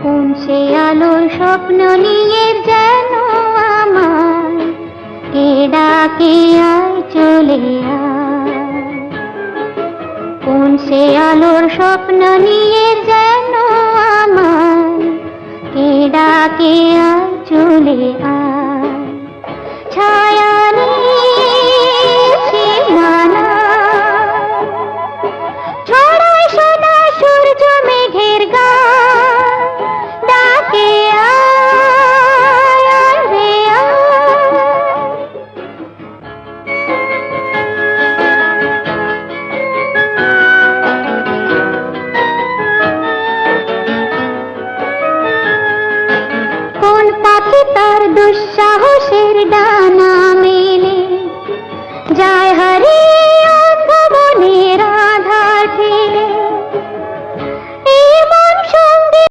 কোন সে আলোর স্বপ্ন নিয়ে যেন আমায় কে ডাকে আয় চলে আয়। কোন সে আলোর স্বপ্ন নিয়ে যেন আমায় কে ডাকে আয় চলে আয়। ছায়া সীমানা ছড়ায় সদা সূর্য মেঘের গান, ডাকে আয় আয় রে আয়। কোন পাখি তার দুঃসাহসের ডাক